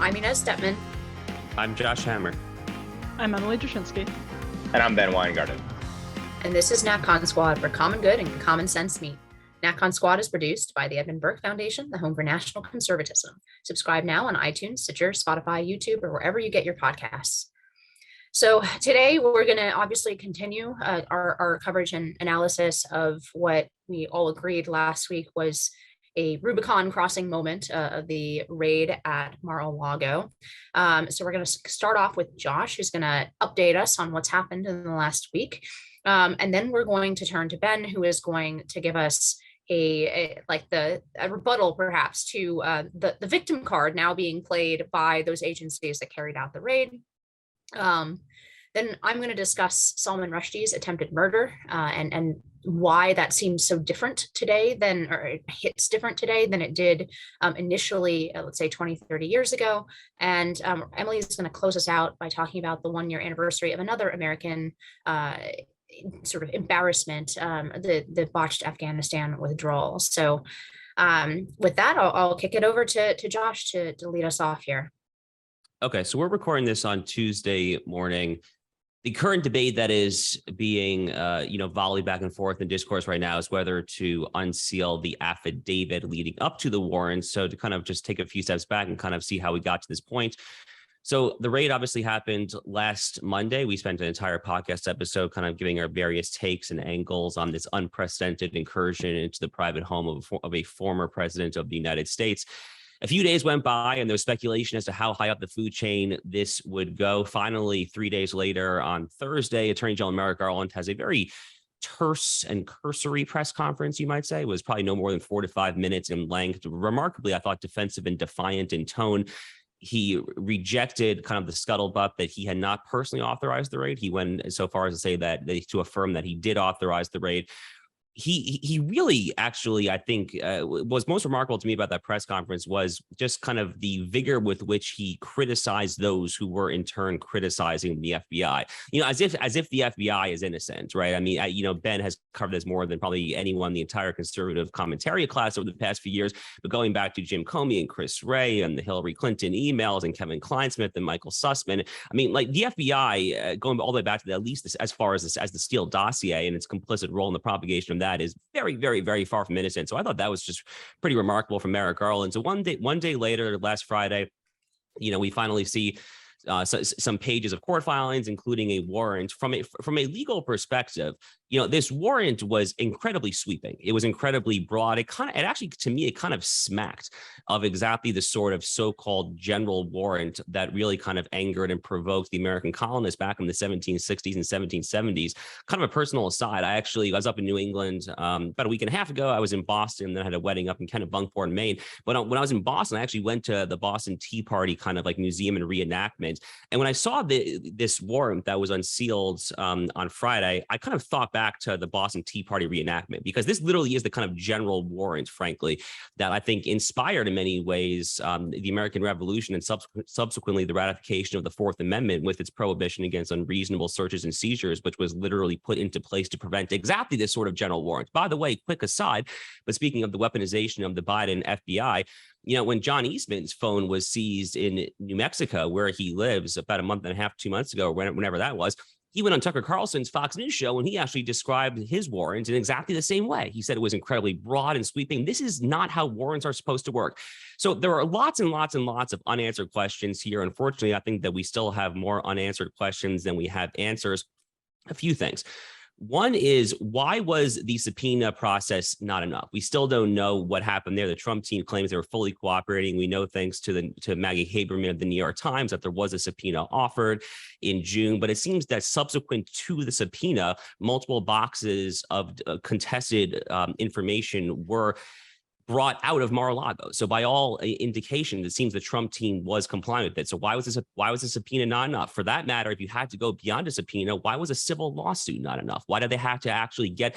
I'm Inez Stepman. I'm Josh Hammer. I'm Emily Jashinsky. And I'm Ben Weingarten. And this is NatCon Squad, where common good and common sense meet. NatCon Squad is produced by the Edmund Burke Foundation, the home for national conservatism. Subscribe now on iTunes, Stitcher, Spotify, YouTube, or wherever you get your podcasts. So today we're going to obviously continue our coverage and analysis of what we all agreed last week was a Rubicon crossing moment of the raid at Mar-A-Lago. So we're going to start off with Josh, who's going to update us on what's happened in the last week. And then we're going to turn to Ben, who is going to give us a rebuttal perhaps to the victim card now being played by those agencies that carried out the raid. Then I'm going to discuss Salman Rushdie's attempted murder and why that seems so different today or it hits different today than it did initially, let's say 20, 30 years ago. And Emily is going to close us out by talking about the 1-year anniversary of another American sort of embarrassment, the botched Afghanistan withdrawal. So with that, I'll kick it over to Josh to lead us off here. Okay, so we're recording this on Tuesday morning. The current debate that is being, volleyed back and forth in discourse right now is whether to unseal the affidavit leading up to the warrant. So to kind of just take a few steps back and kind of see how we got to this point. So the raid obviously happened last Monday. We spent an entire podcast episode kind of giving our various takes and angles on this unprecedented incursion into the private home of a former president of the United States. A few days went by and there was speculation as to how high up the food chain this would go. Finally, 3 days later on Thursday, Attorney General Merrick Garland has a very terse and cursory press conference, you might say. It was probably no more than 4 to 5 minutes in length. Remarkably, I thought defensive and defiant in tone. He rejected kind of the scuttlebutt that he had not personally authorized the raid. He went so far as to say to affirm that he did authorize the raid. He really actually, I think, was most remarkable to me about that press conference was just kind of the vigor with which he criticized those who were in turn criticizing the FBI. As if the FBI is innocent, right? I mean, Ben has covered this more than probably anyone in the entire conservative commentary class over the past few years. But going back to Jim Comey and Chris Wray and the Hillary Clinton emails and Kevin Kleinsmith and Michael Sussman, I mean, like the FBI going all the way back to at least as far as the Steele dossier and its complicit role in the propagation of that is very, very, very far from innocent. So I thought that was just pretty remarkable from Merrick Garland. So one day later, last Friday, we finally see some pages of court filings, including a warrant. From a legal perspective, this warrant was incredibly sweeping. It was incredibly broad. It actually, to me, it kind of smacked of exactly the sort of so-called general warrant that really kind of angered and provoked the American colonists back in the 1760s and 1770s. Kind of a personal aside, I was up in New England about a week and a half ago. I was in Boston, then I had a wedding up in Kennebunkport, Maine. But when I was in Boston, I actually went to the Boston Tea Party kind of like museum and reenactment. And when I saw this warrant that was unsealed on Friday, I kind of thought back to the Boston Tea Party reenactment, because this literally is the kind of general warrant, frankly, that I think inspired in many ways the American Revolution and subsequently the ratification of the Fourth Amendment with its prohibition against unreasonable searches and seizures, which was literally put into place to prevent exactly this sort of general warrant. By the way, quick aside, but speaking of the weaponization of the Biden FBI, when John Eastman's phone was seized in New Mexico, where he lives, about a month and a half, 2 months ago, or whenever that was, he went on Tucker Carlson's Fox News show and he actually described his warrant in exactly the same way. He said it was incredibly broad and sweeping. This is not how warrants are supposed to work. So there are lots and lots and lots of unanswered questions here. Unfortunately, I think that we still have more unanswered questions than we have answers. A few things. One is, why was the subpoena process not enough? We still don't know what happened there. The Trump team claims they were fully cooperating. We know, thanks to Maggie Haberman of the New York Times, that there was a subpoena offered in June. But it seems that subsequent to the subpoena, multiple boxes of contested information were brought out of Mar-a-Lago. So by all indications, it seems the Trump team was compliant with it. So why was the subpoena not enough? For that matter, if you had to go beyond a subpoena, why was a civil lawsuit not enough? Why did they have to actually get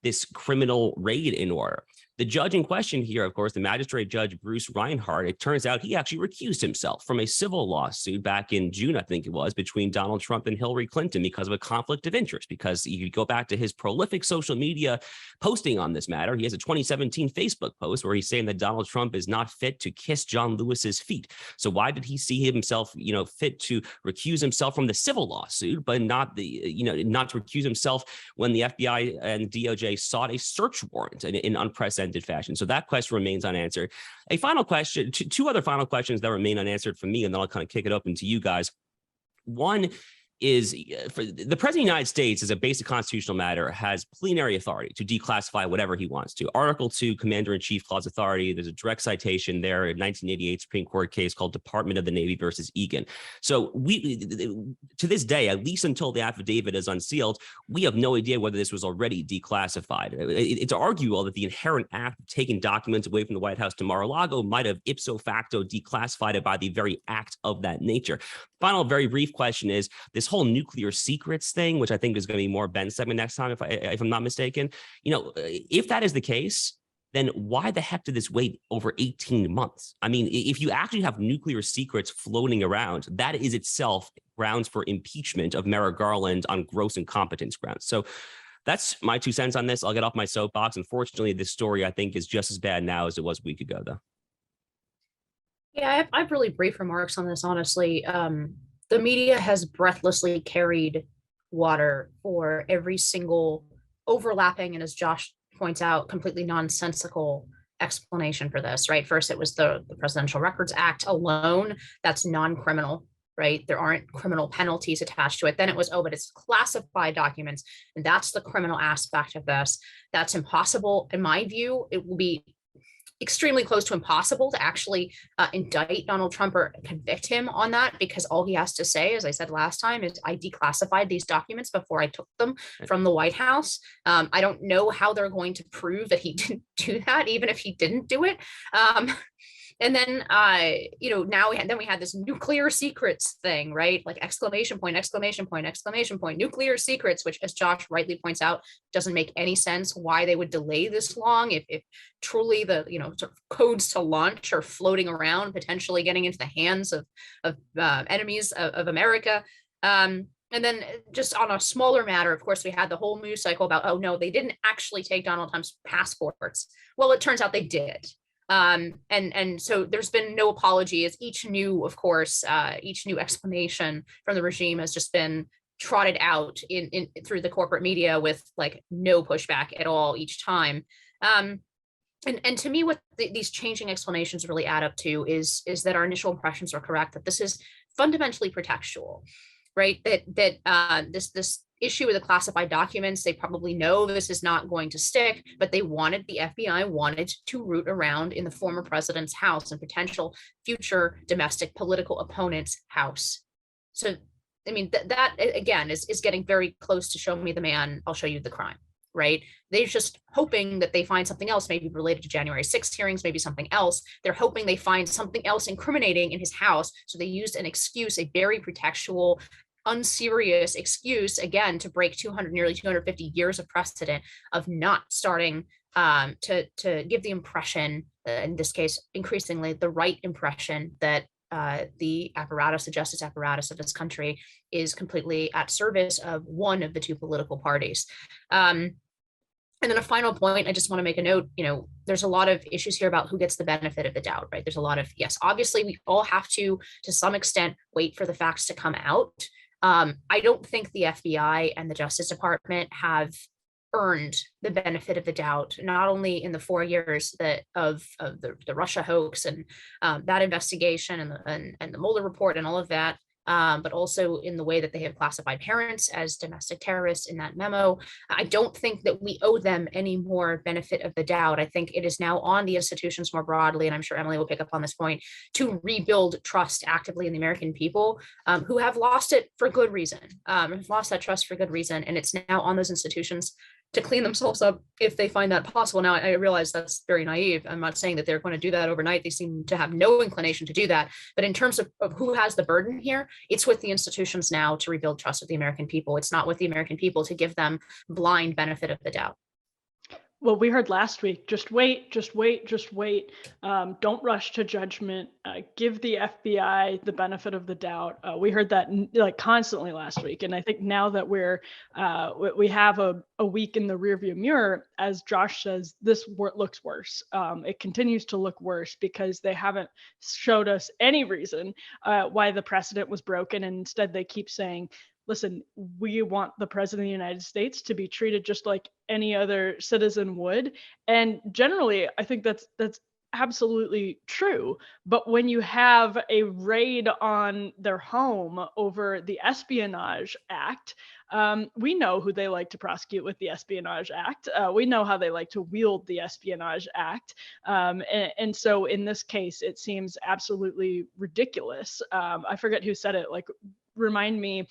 this criminal raid in order. The judge in question here, of course, the magistrate judge Bruce Reinhardt, it turns out he actually recused himself from a civil lawsuit back in June, I think it was, between Donald Trump and Hillary Clinton because of a conflict of interest. Because you go back to his prolific social media posting on this matter, he has a 2017 Facebook post where he's saying that Donald Trump is not fit to kiss John Lewis's feet. So why did he see himself, fit to recuse himself from the civil lawsuit, but not not to recuse himself when the FBI and DOJ sought a search warrant in unprecedented fashion? So that question remains unanswered. A final question, two other final questions that remain unanswered for me, and then I'll kind of kick it open to you guys. One is, for the president of the United States, as a basic constitutional matter, has plenary authority to declassify whatever he wants to. Article 2, Commander-in-Chief Clause authority, there's a direct citation there, a 1988 Supreme Court case called Department of the Navy versus Egan. So we, to this day, at least until the affidavit is unsealed, we have no idea whether this was already declassified. It's arguable that the inherent act of taking documents away from the White House to Mar-a-Lago might have ipso facto declassified it by the very act of that nature. Final, very brief question is this whole nuclear secrets thing, which I think is going to be more Ben's segment next time, if I'm not mistaken. If that is the case, then why the heck did this wait over 18 months? I mean, if you actually have nuclear secrets floating around, that is itself grounds for impeachment of Merrick Garland on gross incompetence grounds. So that's my 2 cents on this. I'll get off my soapbox. Unfortunately, this story, I think, is just as bad now as it was a week ago, though. Yeah, I have really brief remarks on this, honestly. The media has breathlessly carried water for every single overlapping and, as Josh points out, completely nonsensical explanation for this, right? First, it was the Presidential Records Act alone. That's non-criminal, right? There aren't criminal penalties attached to it. Then it was, but it's classified documents, and that's the criminal aspect of this. That's impossible. In my view, it will be extremely close to impossible to actually indict Donald Trump or convict him on that, because all he has to say, as I said last time, is I declassified these documents before I took them from the White House. I don't know how they're going to prove that he didn't do that, even if he didn't do it. And then, now we had this nuclear secrets thing, right? Like exclamation point, exclamation point, exclamation point, nuclear secrets, which, as Josh rightly points out, doesn't make any sense why they would delay this long if truly the, sort of codes to launch are floating around, potentially getting into the hands of enemies of America. And then just on a smaller matter, of course, we had the whole news cycle about, oh, no, they didn't actually take Donald Trump's passports. Well, it turns out they did. And so there's been no apology, as each new explanation from the regime has just been trotted out in through the corporate media with like no pushback at all each time. And to me, what these changing explanations really add up to is that our initial impressions are correct, that this is fundamentally pretextual, right? That this issue with the classified documents, they probably know this is not going to stick, but the FBI wanted to root around in the former president's house and potential future domestic political opponent's house. So, I mean, that again is getting very close to show me the man, I'll show you the crime, right? They're just hoping that they find something else, maybe related to January 6th hearings, maybe something else. They're hoping they find something else incriminating in his house. So they used an excuse, a very pretextual, unserious excuse, again, to break nearly 250 years of precedent of not starting to give the impression, in this case, increasingly the right impression, that the justice apparatus of this country is completely at service of one of the two political parties. And then a final point, I just want to make a note, there's a lot of issues here about who gets the benefit of the doubt, right? There's a lot of, yes, obviously we all have to some extent, wait for the facts to come out. I don't think the FBI and the Justice Department have earned the benefit of the doubt, not only in the 4 years of the Russia hoax and that investigation and the Mueller report and all of that, but also in the way that they have classified parents as domestic terrorists in that memo. I don't think that we owe them any more benefit of the doubt. I think it is now on the institutions more broadly, and I'm sure Emily will pick up on this point, to rebuild trust actively in the American people who have lost it for good reason, have lost that trust for good reason. And it's now on those institutions to clean themselves up if they find that possible. Now, I realize that's very naive. I'm not saying that they're going to do that overnight. They seem to have no inclination to do that. But in terms of who has the burden here, it's with the institutions now to rebuild trust with the American people. It's not with the American people to give them blind benefit of the doubt. Well, we heard last week, just wait, just wait, just wait. Don't rush to judgment. Give the FBI the benefit of the doubt. We heard that like constantly last week. And I think now that we have a week in the rearview mirror, as Josh says, this looks worse. It continues to look worse because they haven't showed us any reason why the precedent was broken. And instead they keep saying, listen, we want the president of the United States to be treated just like any other citizen would. And generally, I think that's absolutely true. But when you have a raid on their home over the Espionage Act, we know who they like to prosecute with the Espionage Act. We know how they like to wield the Espionage Act. And so in this case, it seems absolutely ridiculous. I forget who said it, like, remind me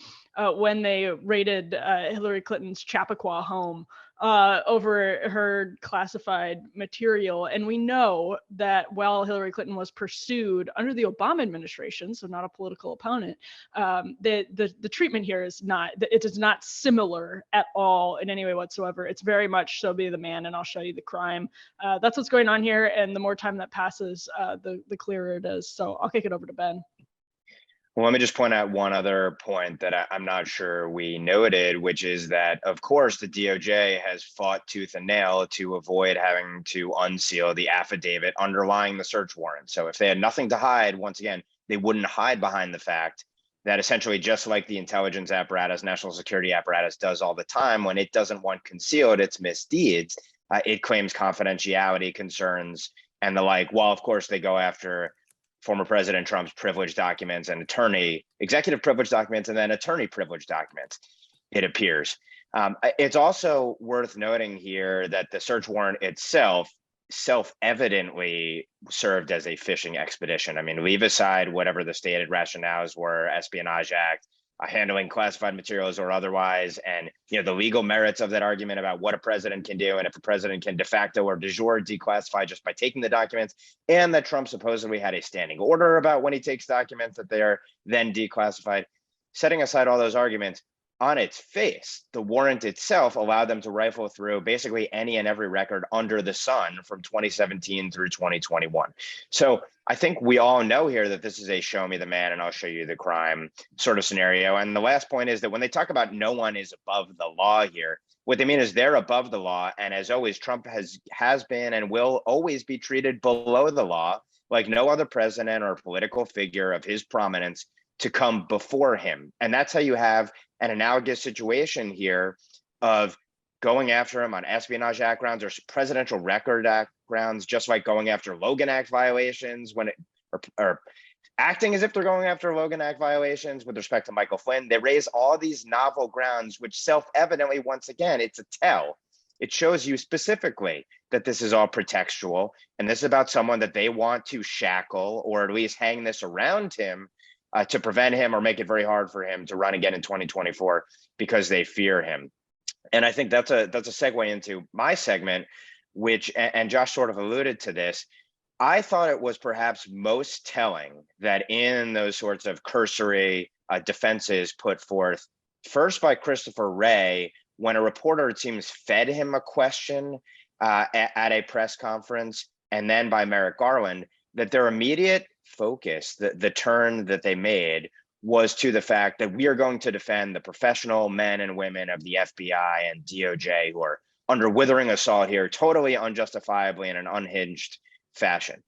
when they raided Hillary Clinton's Chappaqua home over her classified material. And we know that while Hillary Clinton was pursued under the Obama administration, so not a political opponent, the treatment here is not similar at all in any way whatsoever. It's very much so be the man and I'll show you the crime. That's what's going on here. And the more time that passes, the clearer it is. So I'll kick it over to Ben. Well, let me just point out one other point that I'm not sure we noted, which is that, of course, the DOJ has fought tooth and nail to avoid having to unseal the affidavit underlying the search warrant. So if they had nothing to hide, once again, they wouldn't hide behind the fact that essentially, just like the intelligence apparatus, national security apparatus does all the time, when it doesn't want concealed its misdeeds, it claims confidentiality concerns and the like. While, of course, they go after former President Trump's privileged documents and executive privilege documents, and then attorney privilege documents, it appears. It's also worth noting here that the search warrant itself self-evidently served as a fishing expedition. I mean, leave aside whatever the stated rationales were, Espionage Act, handling classified materials or otherwise, and the legal merits of that argument about what a president can do and if a president can de facto or de jure declassify just by taking the documents, and that Trump supposedly had a standing order about when he takes documents that they are then declassified. Setting aside all those arguments, on its face, the warrant itself allowed them to rifle through basically any and every record under the sun from 2017 through 2021. So I think we all know here that this is a show me the man and I'll show you the crime sort of scenario. And the last point is that when they talk about no one is above the law here, what they mean is they're above the law. And as always, Trump has been and will always be treated below the law, like no other president or political figure of his prominence to come before him. And that's how you have an analogous situation here of going after him on Espionage Act grounds or Presidential Record Act grounds, just like going after Logan Act violations or acting as if they're going after Logan Act violations with respect to Michael Flynn. They raise all these novel grounds, which self-evidently, once again, it's a tell. It shows you specifically that this is all pretextual, and this is about someone that they want to shackle or at least hang this around him to prevent him or make it very hard for him to run again in 2024 because they fear him. And I think that's a segue into my segment, which, and Josh sort of alluded to this, I thought it was perhaps most telling that in those sorts of cursory defenses put forth, first by Christopher Wray, when a reporter, it seems, fed him a question at a press conference, and then by Merrick Garland, that their immediate focus, the turn that they made, was to the fact that we are going to defend the professional men and women of the FBI and DOJ who are under withering assault here, totally unjustifiably in an unhinged fashion.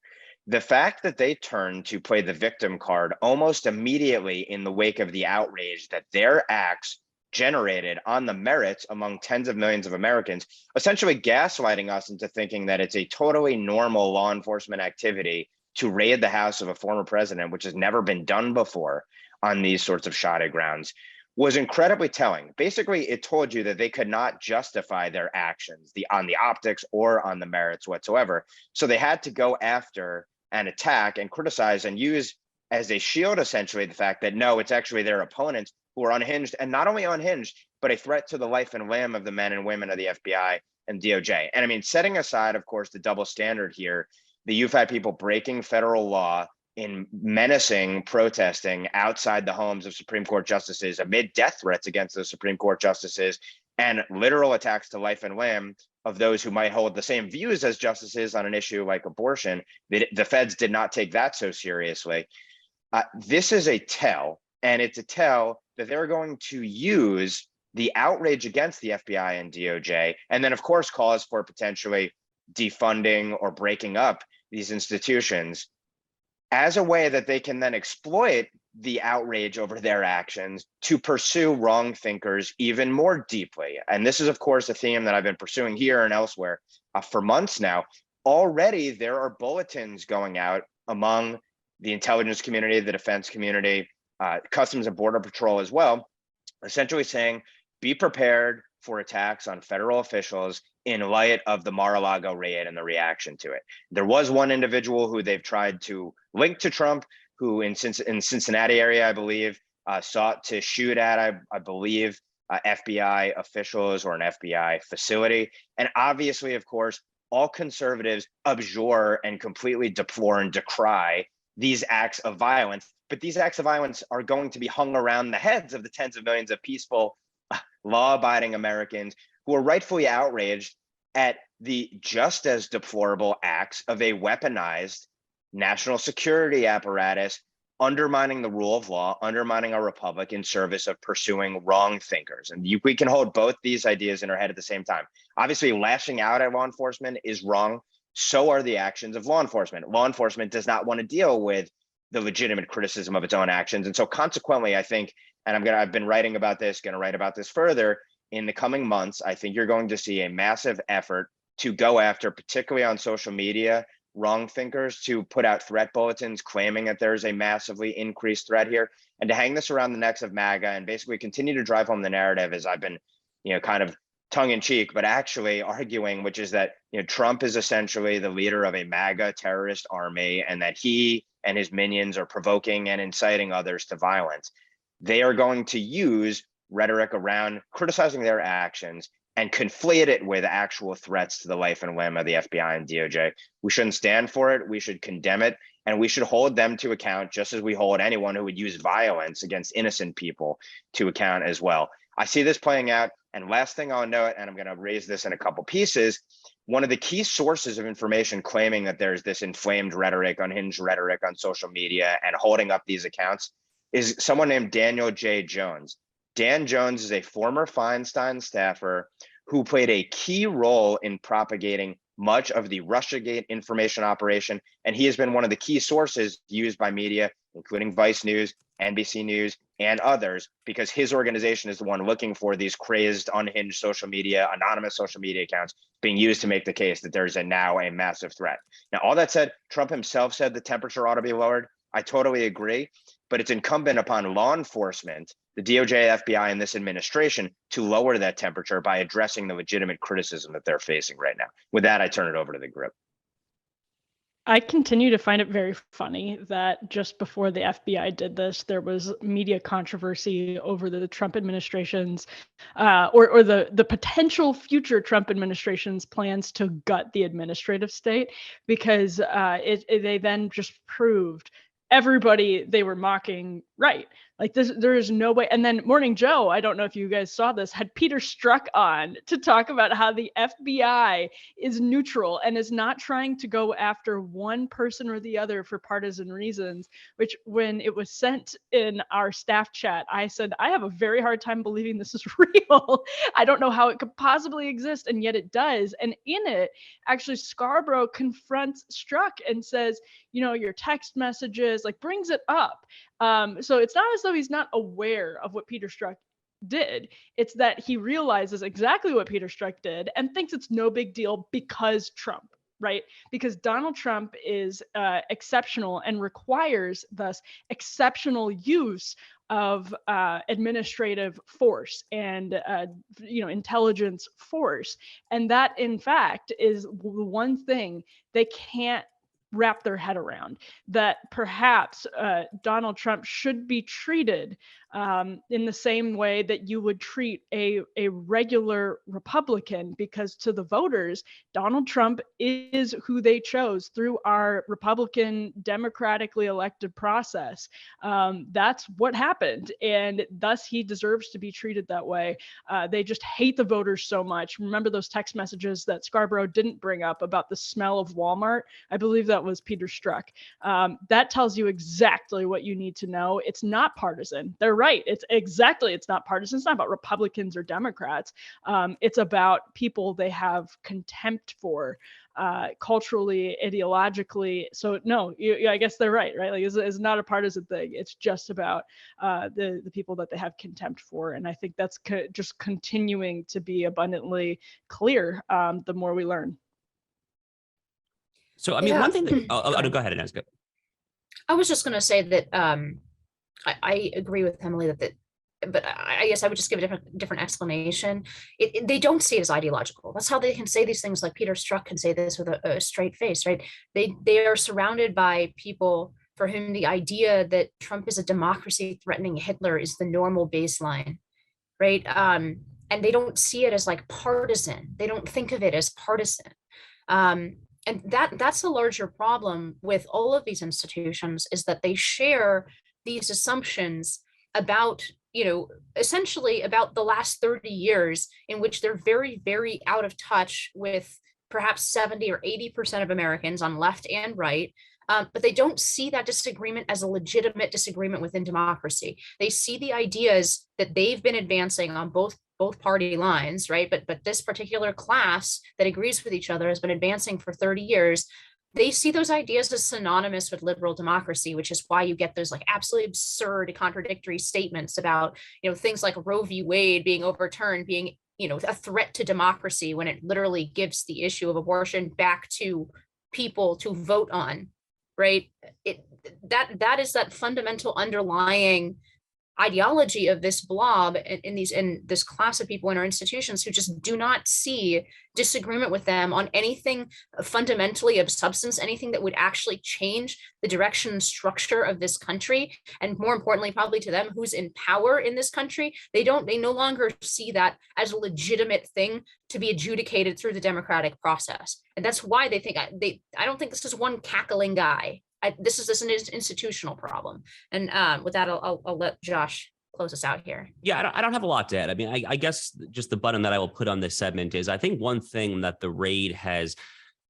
The fact that they turned to play the victim card almost immediately in the wake of the outrage that their acts generated on the merits among tens of millions of Americans, essentially gaslighting us into thinking that it's a totally normal law enforcement activity to raid the house of a former president, which has never been done before on these sorts of shoddy grounds, was incredibly telling. Basically, it told you that they could not justify their actions on the optics or on the merits whatsoever. So they had to go after and attack and criticize and use as a shield, essentially, the fact that no, it's actually their opponents who are unhinged, and not only unhinged, but a threat to the life and limb of the men and women of the FBI and DOJ. And I mean, setting aside, of course, the double standard here, you've had people breaking federal law in menacing protesting outside the homes of Supreme Court justices amid death threats against those Supreme Court justices and literal attacks to life and limb of those who might hold the same views as justices on an issue like abortion. The feds did not take that so seriously. This is a tell, and it's a tell that they're going to use the outrage against the FBI and DOJ, and then of course cause for potentially defunding or breaking up these institutions as a way that they can then exploit the outrage over their actions to pursue wrong thinkers even more deeply. And this is, of course, a theme that I've been pursuing here and elsewhere for months now. Already, there are bulletins going out among the intelligence community, the defense community, Customs and Border Patrol as well, essentially saying, be prepared for attacks on federal officials in light of the Mar-A-Lago raid and the reaction to it. There was one individual who they've tried to link to Trump, who in Cincinnati area, I believe, sought to shoot at, I believe, FBI officials or an FBI facility. And obviously, of course, all conservatives abjure and completely deplore and decry these acts of violence. But these acts of violence are going to be hung around the heads of the tens of millions of peaceful, law-abiding Americans who are rightfully outraged at the just as deplorable acts of a weaponized national security apparatus undermining the rule of law, undermining our republic in service of pursuing wrong thinkers. And we can hold both these ideas in our head at the same time. Obviously, lashing out at law enforcement is wrong. So are the actions of law enforcement. Law enforcement does not want to deal with the legitimate criticism of its own actions. And so consequently, I think, and I've been writing about this, going to write about this further in the coming months, I think you're going to see a massive effort to go after, particularly on social media, wrong thinkers, to put out threat bulletins claiming that there's a massively increased threat here, and to hang this around the necks of MAGA and basically continue to drive home the narrative, as I've been, kind of tongue in cheek, but actually arguing, which is that, Trump is essentially the leader of a MAGA terrorist army, and that he and his minions are provoking and inciting others to violence. They are going to use rhetoric around criticizing their actions and conflate it with actual threats to the life and limb of the FBI and DOJ. We shouldn't stand for it. We should condemn it. And we should hold them to account, just as we hold anyone who would use violence against innocent people to account as well. I see this playing out. And last thing I'll note, and I'm going to raise this in a couple pieces, one of the key sources of information claiming that there's this inflamed rhetoric, unhinged rhetoric on social media and holding up these accounts is someone named Daniel J. Jones. Dan Jones is a former Feinstein staffer who played a key role in propagating much of the Russiagate information operation. And he has been one of the key sources used by media, including Vice News, NBC News, and others, because his organization is the one looking for these crazed, unhinged social media, anonymous social media accounts being used to make the case that there's now a massive threat. Now, all that said, Trump himself said the temperature ought to be lowered. I totally agree, but it's incumbent upon law enforcement, the DOJ, FBI, and this administration to lower that temperature by addressing the legitimate criticism that they're facing right now. With that, I turn it over to the group. I continue to find it very funny that just before the FBI did this, there was media controversy over the Trump administration's or the potential future Trump administration's plans to gut the administrative state, because they then just proved everybody they were mocking right. Like this, there is no way. And then Morning Joe, I don't know if you guys saw this, had Peter Strzok on to talk about how the FBI is neutral and is not trying to go after one person or the other for partisan reasons, which when it was sent in our staff chat, I said, I have a very hard time believing this is real. I don't know how it could possibly exist, and yet it does. And in it, actually Scarborough confronts Strzok and says, your text messages, like brings it up. So it's not as though he's not aware of what Peter Strzok did. It's that he realizes exactly what Peter Strzok did and thinks it's no big deal because Trump, right? Because Donald Trump is exceptional and requires thus exceptional use of administrative force and intelligence force. And that, in fact, is the one thing they can't wrap their head around, that perhaps Donald Trump should be treated in the same way that you would treat a regular Republican, because to the voters, Donald Trump is who they chose through our Republican democratically elected process. That's what happened, and thus he deserves to be treated that way. They just hate the voters so much. Remember those text messages that Scarborough didn't bring up about the smell of Walmart? I believe that was Peter Strzok. That tells you exactly what you need to know. It's not partisan. They're right. It's not partisan. It's not about Republicans or Democrats. It's about people they have contempt for, culturally, ideologically. So no, I guess they're right? Like it's not a partisan thing. It's just about the people that they have contempt for. And I think that's just continuing to be abundantly clear the more we learn. So, I mean, Yeah. one thing that, no, go ahead, Inez. Go. I was just going to say that I agree with Emily but I guess I would just give a different explanation. They don't see it as ideological. That's how they can say these things. Like Peter Strzok can say this with a straight face, right? They are surrounded by people for whom the idea that Trump is a democracy-threatening Hitler is the normal baseline, right? And they don't see it as like partisan. They don't think of it as partisan. And that's a larger problem with all of these institutions, is that they share these assumptions about, essentially about the last 30 years in which they're very, very out of touch with perhaps 70 or 80% of Americans on left and right. But they don't see that disagreement as a legitimate disagreement within democracy. They see the ideas that they've been advancing on both party lines, right? But this particular class that agrees with each other has been advancing for 30 years. They see those ideas as synonymous with liberal democracy, which is why you get those like absolutely absurd, contradictory statements about, things like Roe v. Wade being overturned, being, a threat to democracy, when it literally gives the issue of abortion back to people to vote on, right? That is that fundamental underlying ideology of this blob in this class of people in our institutions who just do not see disagreement with them on anything fundamentally of substance, anything that would actually change the direction and structure of this country, and more importantly, probably to them, who's in power in this country. They no longer see that as a legitimate thing to be adjudicated through the democratic process. And that's why they think I don't think this is one cackling guy. This is an institutional problem. And with that, I'll let Josh close us out here. Yeah, I don't have a lot to add. I mean, I guess just the button that I will put on this segment is, I think one thing that the raid has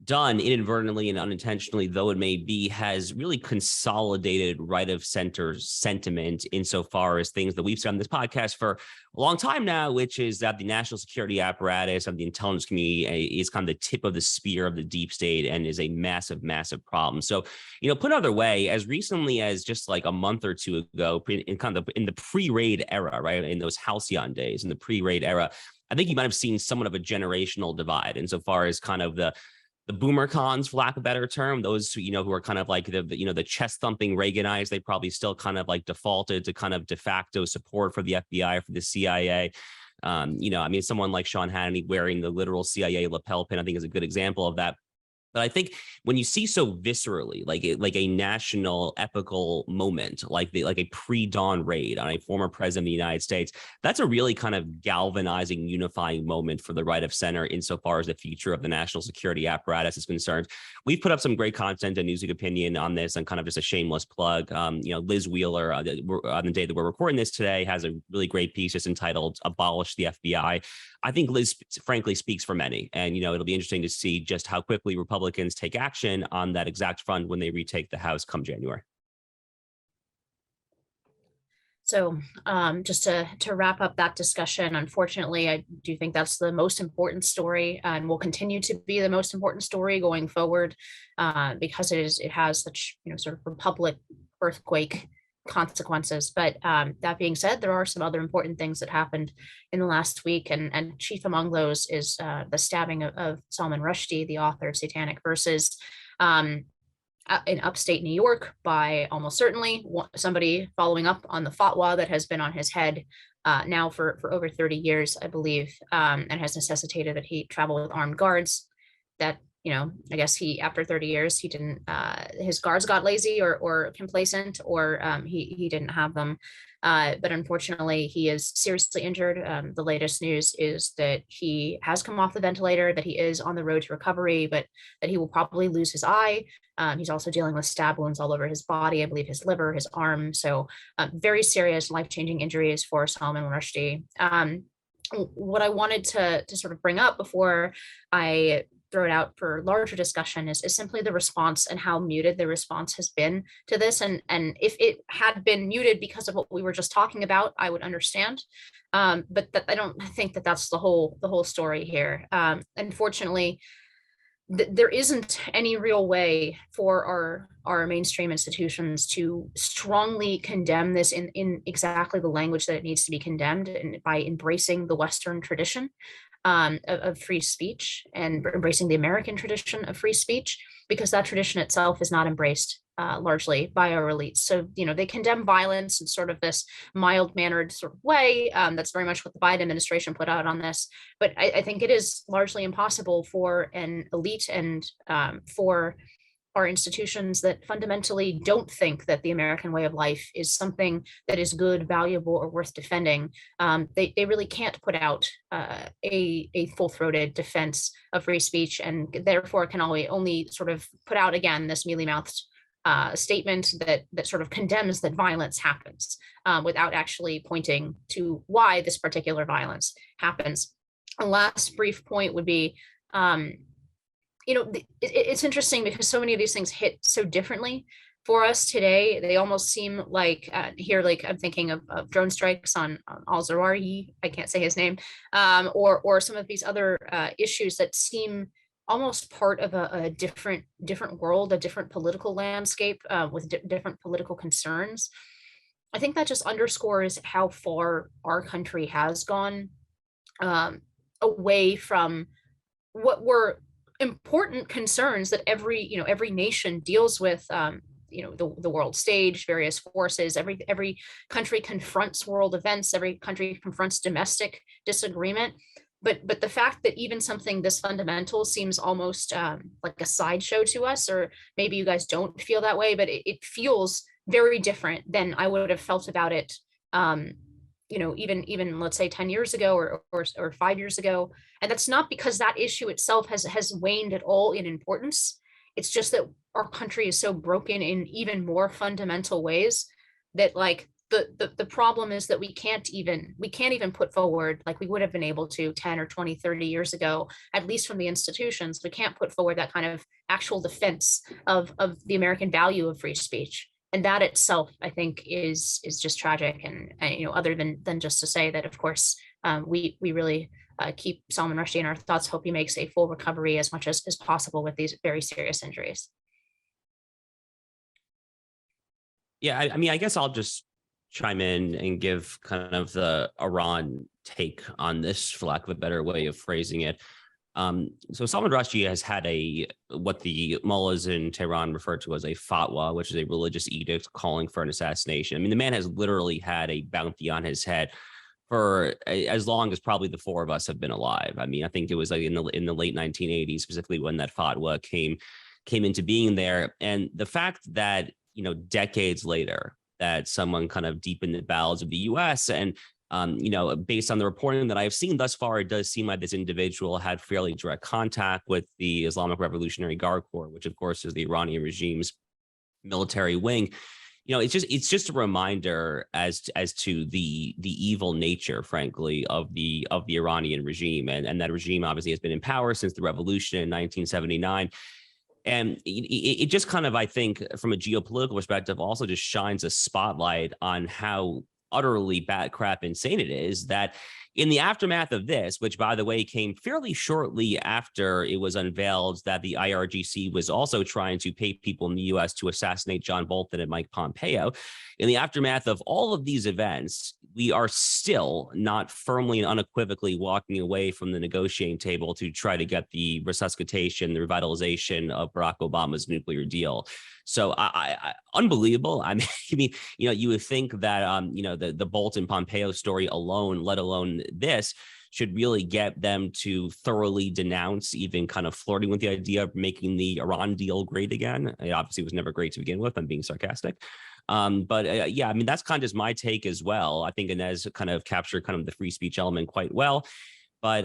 done inadvertently and unintentionally, though it may be, has really consolidated right of center sentiment insofar as things that we've said on this podcast for a long time now, which is that the national security apparatus of the intelligence community is kind of the tip of the spear of the deep state and is a massive, massive problem. So, put another way, as recently as just like a month or two ago, in the pre-raid era, right, in those halcyon days, in the pre-raid era, I think you might have seen somewhat of a generational divide insofar as kind of the boomer cons, for lack of a better term, those who are kind of like the chest thumping Reaganites, they probably still kind of like defaulted to kind of de facto support for the FBI, for the CIA. Someone like Sean Hannity wearing the literal CIA lapel pin, I think, is a good example of that. But I think when you see so viscerally, like a national epical moment, like a pre-dawn raid on a former president of the United States, that's a really kind of galvanizing, unifying moment for the right of center insofar as the future of the national security apparatus is concerned. We've put up some great content and Newsweek opinion on this, and kind of just a shameless plug. Liz Wheeler, on the day that we're recording this today, has a really great piece just entitled "Abolish the FBI." I think Liz, frankly, speaks for many, and it'll be interesting to see just how quickly Republicans take action on that exact front when they retake the House come January. So just to wrap up that discussion, unfortunately, I do think that's the most important story, and will continue to be the most important story going forward, because it has such sort of republic earthquake consequences. But that being said, there are some other important things that happened in the last week, and chief among those is the stabbing of Salman Rushdie, the author of Satanic Verses, in upstate New York, by almost certainly somebody following up on the fatwa that has been on his head now for over 30 years, I believe, and has necessitated that he travel with armed guards. That I guess after 30 years, he didn't, his guards got lazy or complacent, or he didn't have them. But unfortunately, he is seriously injured. The latest news is that he has come off the ventilator, that he is on the road to recovery, but that he will probably lose his eye. He's also dealing with stab wounds all over his body, I believe his liver, his arm. So very serious life-changing injuries for Salman Rushdie. What I wanted to sort of bring up before I throw it out for larger discussion is simply the response and how muted the response has been to this. And if it had been muted because of what we were just talking about, I would understand. But I don't think that that's the whole story here. Unfortunately, there isn't any real way for our mainstream institutions to strongly condemn this in exactly the language that it needs to be condemned, and by embracing the Western tradition of free speech and embracing the American tradition of free speech, because that tradition itself is not embraced largely by our elites. So, they condemn violence in sort of this mild-mannered sort of way. That's very much what the Biden administration put out on this. But I think it is largely impossible for an elite and for our institutions that fundamentally don't think that the American way of life is something that is good, valuable, or worth defending. They really can't put out a full-throated defense of free speech, and therefore can only sort of put out, again, this mealy-mouthed statement that sort of condemns that violence happens without actually pointing to why this particular violence happens. A last brief point would be, it's interesting because so many of these things hit so differently for us today. They almost seem like here, like I'm thinking of drone strikes on al-Zawahiri, I can't say his name, or some of these other issues that seem almost part of a different world, a different political landscape with different political concerns. I think that just underscores how far our country has gone away from what were important concerns that every nation deals with. The world stage, various forces, every country confronts world events, every country confronts domestic disagreement. But the fact that even something this fundamental seems almost like a sideshow to us, or maybe you guys don't feel that way, but it feels very different than I would have felt about it, even let's say 10 years ago or 5 years ago. And that's not because that issue itself has waned at all in importance. It's just that our country is so broken in even more fundamental ways that, like, the problem is that we can't even put forward, like we would have been able to 10 or 20, 30 years ago, at least from the institutions. We can't put forward that kind of actual defense of the American value of free speech. And that itself, I think, is just tragic. And other than just to say that, of course, we really keep Salman Rushdie in our thoughts. Hope he makes a full recovery as much as possible with these very serious injuries. Yeah, I guess I'll just chime in and give kind of the Iran take on this, for lack of a better way of phrasing it. So Salman Rushdie has had what the mullahs in Tehran refer to as a fatwa, which is a religious edict calling for an assassination. I mean, the man has literally had a bounty on his head for as long as probably the four of us have been alive. I mean, I think it was like in the late 1980s, specifically when that fatwa came into being there. And the fact that, decades later, that someone kind of deep in the bowels of the U.S. and based on the reporting that I've seen thus far, it does seem like this individual had fairly direct contact with the Islamic Revolutionary Guard Corps, which of course is the Iranian regime's military wing. It's just a reminder as to the evil nature, frankly, of the Iranian regime, and that regime obviously has been in power since the revolution in 1979. And it just kind of, I think, from a geopolitical perspective, also just shines a spotlight on how utterly bat crap insane it is that in the aftermath of this, which, by the way, came fairly shortly after it was unveiled that the IRGC was also trying to pay people in the U.S. to assassinate John Bolton and Mike Pompeo. In the aftermath of all of these events, we are still not firmly and unequivocally walking away from the negotiating table to try to get the resuscitation, the revitalization of Barack Obama's nuclear deal. So unbelievable. I mean, you would think that, the Bolton Pompeo story alone, let alone this, should really get them to thoroughly denounce even kind of flirting with the idea of making the Iran deal great again. It obviously was never great to begin with. I'm being sarcastic. Yeah, I mean, that's kind of just my take as well. I think Inez kind of captured kind of the free speech element quite well. But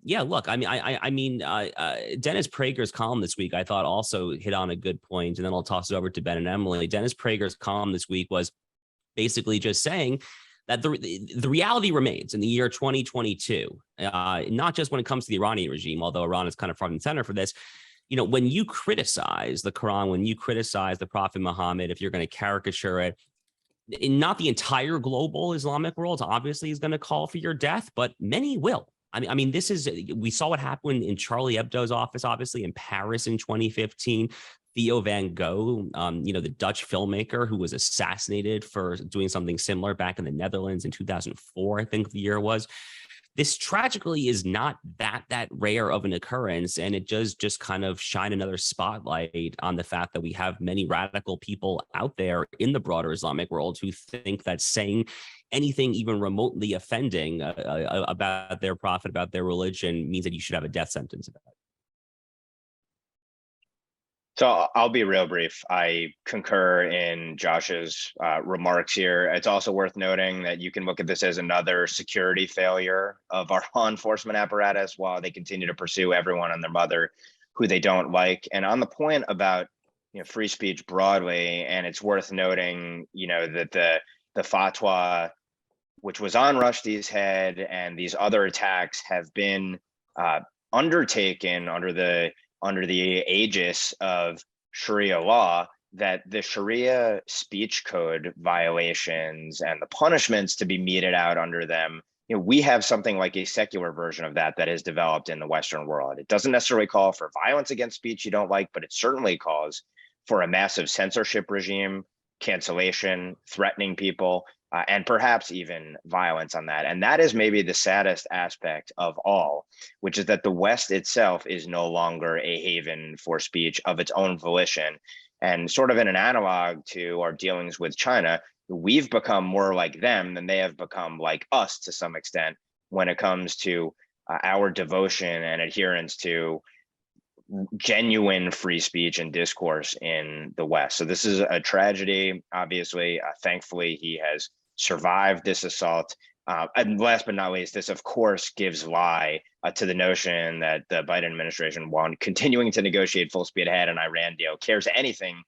yeah, look, I mean, Dennis Prager's column this week, I thought also hit on a good point, and then I'll toss it over to Ben and Emily. Dennis Prager's column this week was basically just saying that the reality remains in the year 2022, not just when it comes to the Iranian regime, although Iran is kind of front and center for this. You know, when you criticize the Quran, when you criticize the Prophet Muhammad, if you're going to caricature it, not the entire global Islamic world obviously is going to call for your death, but many will. I mean, we saw what happened in Charlie Hebdo's office, obviously in Paris in 2015. Theo van Gogh, the Dutch filmmaker who was assassinated for doing something similar back in the Netherlands in 2004, I think the year was. This tragically is not that rare of an occurrence, and it does just kind of shine another spotlight on the fact that we have many radical people out there in the broader Islamic world who think that saying anything even remotely offending about their prophet, about their religion, means that you should have a death sentence about it. So I'll be real brief. I concur in Josh's remarks here. It's also worth noting that you can look at this as another security failure of our law enforcement apparatus while they continue to pursue everyone and their mother who they don't like. And on the point about free speech broadly, and it's worth noting that the fatwa, which was on Rushdie's head, and these other attacks have been undertaken under the aegis of Sharia law, that the Sharia speech code violations and the punishments to be meted out under them, we have something like a secular version of that has developed in the Western world. It doesn't necessarily call for violence against speech you don't like, but it certainly calls for a massive censorship regime, cancellation, threatening people, and perhaps even violence on that. And that is maybe the saddest aspect of all, which is that the West itself is no longer a haven for speech of its own volition. And sort of in an analog to our dealings with China, we've become more like them than they have become like us to some extent when it comes to our devotion and adherence to genuine free speech and discourse in the West. So this is a tragedy. Obviously, thankfully, he has survived this assault. And last but not least, this of course gives lie to the notion that the Biden administration, while continuing to negotiate full speed ahead an Iran deal, cares anything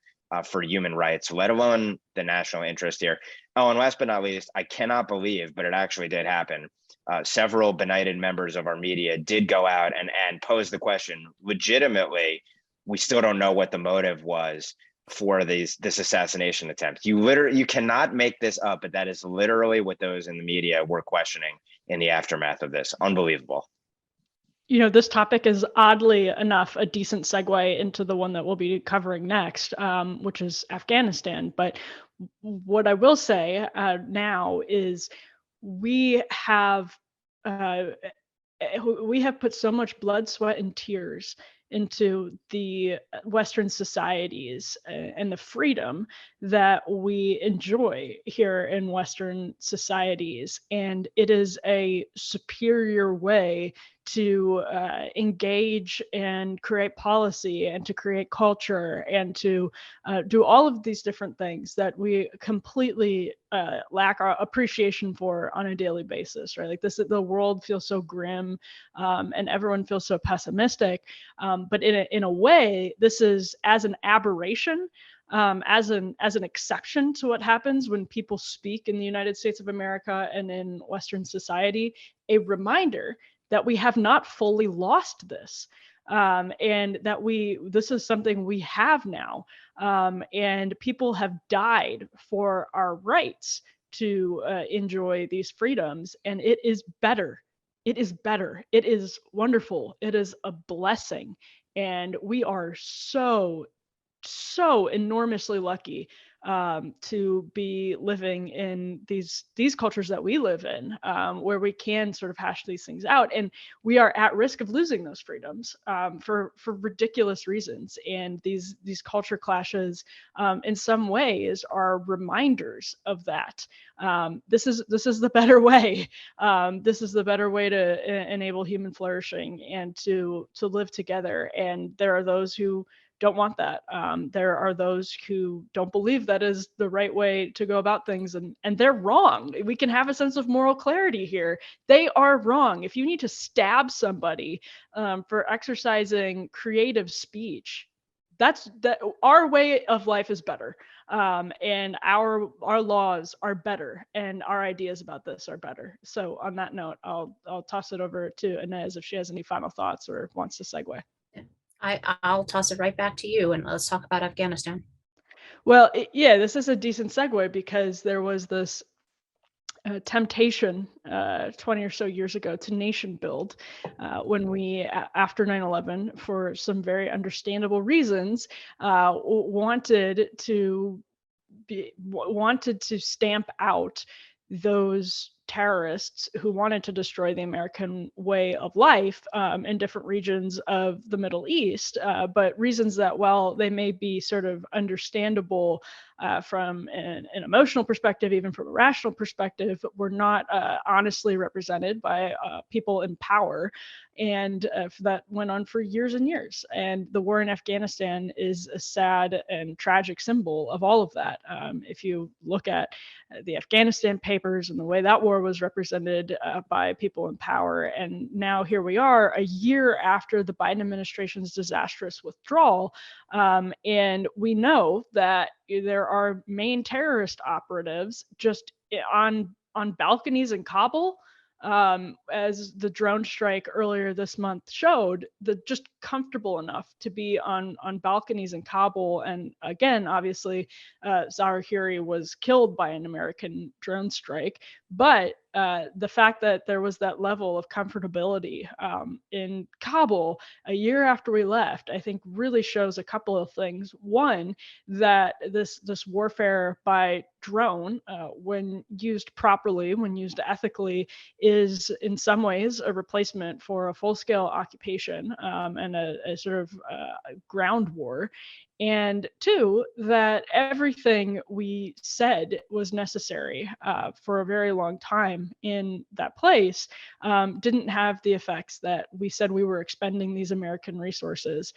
for human rights, let alone the national interest here. Oh, and last but not least, I cannot believe, but it actually did happen. Several benighted members of our media did go out and pose the question legitimately. We still don't know what the motive was for this assassination attempt. You cannot make this up, but that is literally what those in the media were questioning in the aftermath of this. Unbelievable. This topic is oddly enough a decent segue into the one that we'll be covering next, which is Afghanistan. But what I will say now is we have put so much blood, sweat, and tears into the Western societies and the freedom that we enjoy here in Western societies. And it is a superior way to engage and create policy and to create culture and to do all of these different things that we completely lack our appreciation for on a daily basis, right? Like the world feels so grim and everyone feels so pessimistic. But in a way, this is as an aberration, as an exception to what happens when people speak in the United States of America and in Western society, a reminder that we have not fully lost this, and that this is something we have now, and people have died for our rights to enjoy these freedoms, and it is better. It is better. It is wonderful. It is a blessing, and we are so enormously lucky to be living in these cultures that we live in, where we can sort of hash these things out, and we are at risk of losing those freedoms for ridiculous reasons. And these culture clashes, in some ways, are reminders of that. This is the better way. This is the better way to enable human flourishing and to live together. And there are those who don't want that. There are those who don't believe that is the right way to go about things, and they're wrong. We can have a sense of moral clarity here. They are wrong. If you need to stab somebody for exercising creative speech, that our way of life is better, and our laws are better, and our ideas about this are better. So on that note, I'll toss it over to Inez if she has any final thoughts or wants to segue. I'll toss it right back to you, and let's talk about Afghanistan. Well, yeah, this is a decent segue because there was this temptation 20 or so years ago to nation build when we, after 9/11, for some very understandable reasons, wanted to stamp out those terrorists who wanted to destroy the American way of life in different regions of the Middle East, but reasons that, while they may be sort of understandable from an emotional perspective, even from a rational perspective, were not honestly represented by people in power. And that went on for years and years. And the war in Afghanistan is a sad and tragic symbol of all of that. If you look at the Afghanistan papers and the way that war was represented by people in power, and now here we are a year after the Biden administration's disastrous withdrawal, and we know that there are main terrorist operatives just on balconies in Kabul, as the drone strike earlier this month showed, that just comfortable enough to be on balconies in Kabul. And again, obviously, Zawahiri was killed by an American drone strike. But the fact that there was that level of comfortability in Kabul a year after we left, I think really shows a couple of things. One, that this warfare by drone, when used properly, when used ethically, is in some ways a replacement for a full-scale occupation and a sort of ground war. And two, that everything we said was necessary for a very long time in that place didn't have the effects that we said we were expending these American resources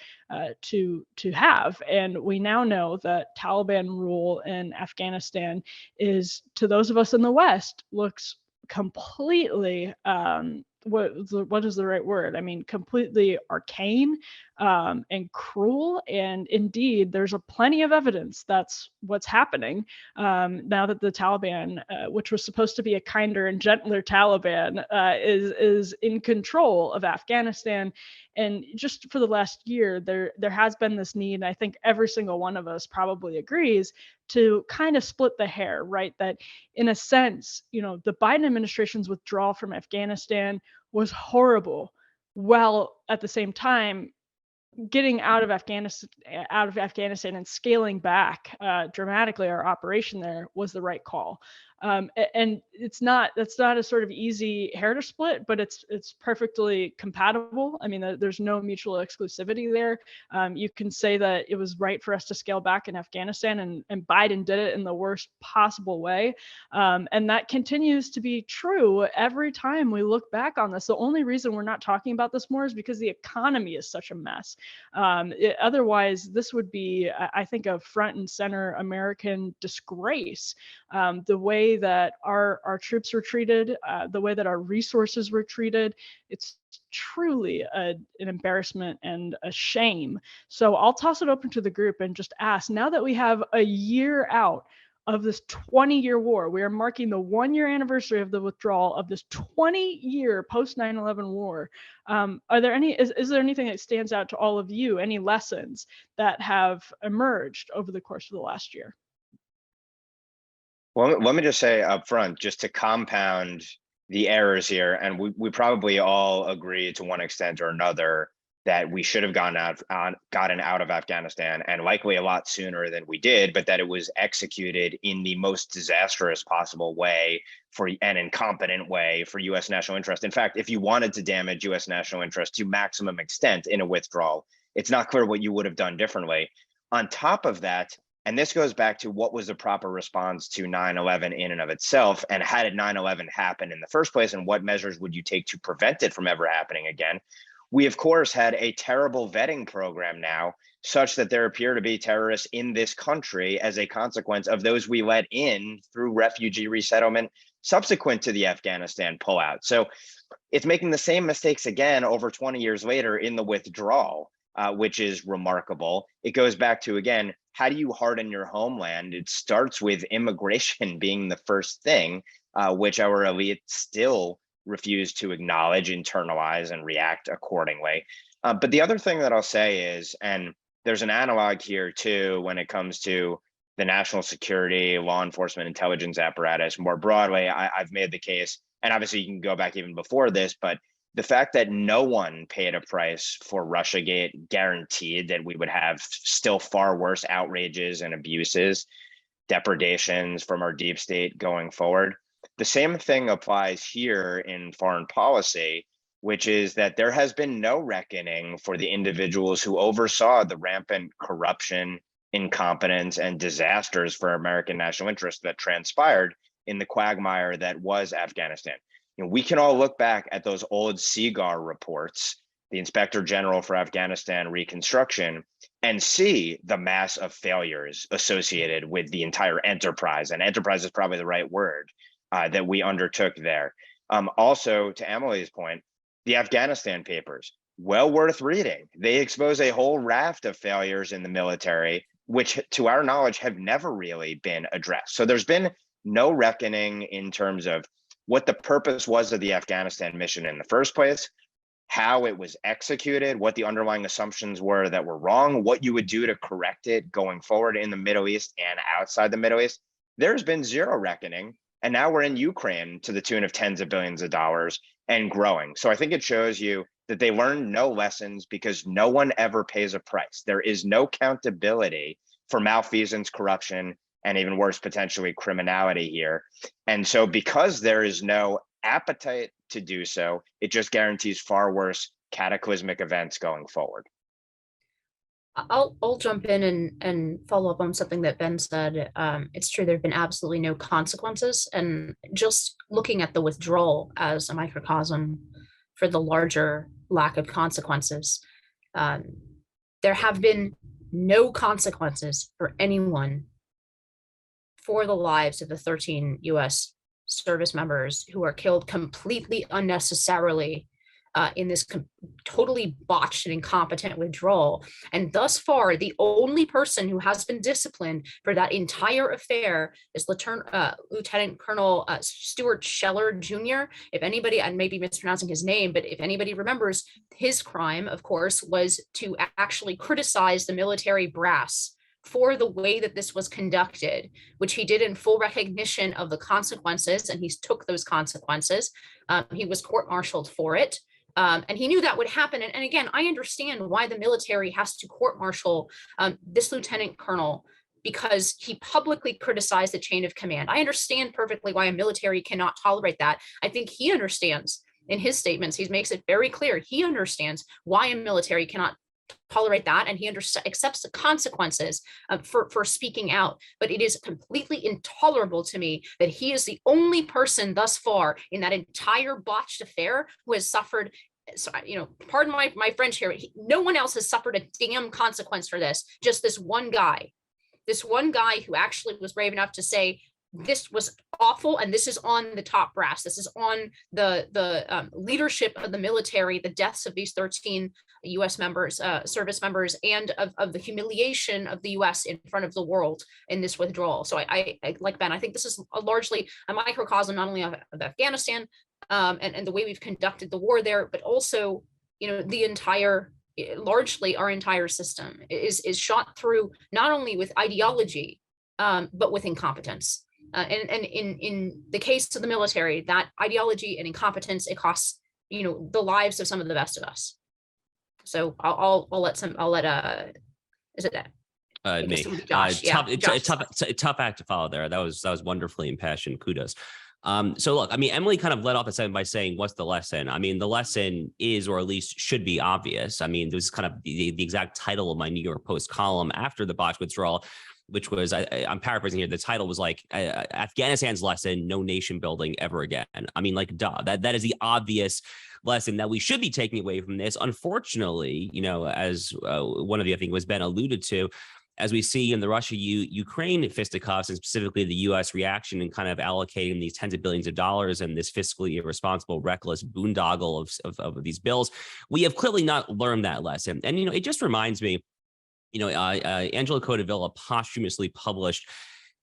to have. And we now know that Taliban rule in Afghanistan is, to those of us in the West, looks completely what is the right word? I mean, completely arcane and cruel. And indeed, there's plenty of evidence that's what's happening now that the Taliban, which was supposed to be a kinder and gentler Taliban, is in control of Afghanistan. And just for the last year, there has been this need, I think every single one of us probably agrees, to kind of split the hair, right? That in a sense, the Biden administration's withdrawal from Afghanistan was horrible, while at the same time, getting out of Afghanistan and scaling back dramatically our operation there was the right call. And that's not a sort of easy hair to split, but it's perfectly compatible. I mean, there's no mutual exclusivity there. You can say that it was right for us to scale back in Afghanistan, and Biden did it in the worst possible way. And that continues to be true every time we look back on this. The only reason we're not talking about this more is because the economy is such a mess. Otherwise, this would be, I think, a front and center American disgrace. The way that our troops were treated, the way that our resources were treated, it's truly an embarrassment and a shame. So I'll toss it open to the group and just ask, now that we have a year out of this 20-year war, we are marking the 1-year anniversary of the withdrawal of this 20-year post 9/11 war. Is there anything that stands out to all of you? Any lessons that have emerged over the course of the last year? Well, let me just say up front, just to compound the errors here, and we probably all agree to one extent or another that we should have gotten out of Afghanistan, and likely a lot sooner than we did, but that it was executed in the most disastrous possible way for an incompetent way for U.S. national interest. In fact, if you wanted to damage U.S. national interest to maximum extent in a withdrawal, it's not clear what you would have done differently. On top of that, and this goes back to what was the proper response to 9/11 in and of itself, and how did 9/11 happen in the first place, and what measures would you take to prevent it from ever happening again? We, of course, had a terrible vetting program now, such that there appear to be terrorists in this country as a consequence of those we let in through refugee resettlement subsequent to the Afghanistan pullout. So it's making the same mistakes again over 20 years later in the withdrawal, which is remarkable. It goes back to, again, how do you harden your homeland? It starts with immigration being the first thing, which our elite still refuse to acknowledge, internalize, and react accordingly. But the other thing that I'll say is, and there's an analog here too, when it comes to the national security, law enforcement, intelligence apparatus more broadly, I've made the case, and obviously you can go back even before this, but the fact that no one paid a price for Russiagate guaranteed that we would have still far worse outrages and abuses, depredations from our deep state going forward. The same thing applies here in foreign policy, which is that there has been no reckoning for the individuals who oversaw the rampant corruption, incompetence, and disasters for American national interests that transpired in the quagmire that was Afghanistan. You know, we can all look back at those old CGAR reports, the Inspector General for Afghanistan Reconstruction, and see the mass of failures associated with the entire enterprise. And enterprise is probably the right word that we undertook there. Also, to Emily's point, the Afghanistan papers, well worth reading. They expose a whole raft of failures in the military, which to our knowledge have never really been addressed. So there's been no reckoning in terms of what the purpose was of the Afghanistan mission in the first place, how it was executed, what the underlying assumptions were that were wrong, what you would do to correct it going forward in the Middle East and outside the Middle East. There's been zero reckoning. And now we're in Ukraine to the tune of tens of billions of dollars and growing. So I think it shows you that they learned no lessons because no one ever pays a price. There is no accountability for malfeasance, corruption, and even worse, potentially criminality here. And so because there is no appetite to do so, it just guarantees far worse cataclysmic events going forward. I'll jump in and follow up on something that Ben said. It's true, there have been absolutely no consequences. And just looking at the withdrawal as a microcosm for the larger lack of consequences, there have been no consequences for anyone for the lives of the 13 US service members who are killed completely unnecessarily in this totally botched and incompetent withdrawal. And thus far, the only person who has been disciplined for that entire affair is Lieutenant Colonel Stuart Scheller Jr. If anybody, I may be mispronouncing his name, but if anybody remembers, his crime, of course, was to actually criticize the military brass for the way that this was conducted, which he did in full recognition of the consequences, and he took those consequences. He was court-martialed for it. And he knew that would happen. And again, I understand why the military has to court-martial this lieutenant colonel, because he publicly criticized the chain of command. I understand perfectly why a military cannot tolerate that. I think he understands in his statements, he makes it very clear, he understands why a military cannot tolerate that, and he accepts the consequences for speaking out. But it is completely intolerable to me that he is the only person thus far in that entire botched affair who has suffered. So, pardon my French here. No one else has suffered a damn consequence for this. Just this one guy who actually was brave enough to say, this was awful, and this is on the top brass. This is on the leadership of the military, the deaths of these 13 U.S. members, service members, and of the humiliation of the U.S. in front of the world in this withdrawal. So I like Ben, I think this is largely a microcosm not only of Afghanistan and the way we've conducted the war there, but also, the entire, largely our entire system is shot through not only with ideology, but with incompetence. And in the case of the military, that ideology and incompetence, it costs, the lives of some of the best of us. So I'll let is it that? I guess Me. it would be Josh. Yeah, Josh. Tough act to follow there. That was wonderfully impassioned. Kudos. So look, I mean, Emily kind of led off the segment by saying, what's the lesson? I mean, the lesson is, or at least should be obvious. I mean, this is kind of the exact title of my New York Post column after the botched withdrawal, which was, I'm paraphrasing here, the title was like, Afghanistan's lesson, no nation building ever again. I mean, like, duh, that is the obvious lesson that we should be taking away from this. Unfortunately, you know, as one of you, I think was Ben alluded to, as we see in the Russia-Ukraine fisticuffs, and specifically the U.S. reaction and kind of allocating these tens of billions of dollars and this fiscally irresponsible, reckless boondoggle of these bills, we have clearly not learned that lesson. And, you know, it just reminds me, you know, Angela Codevilla posthumously published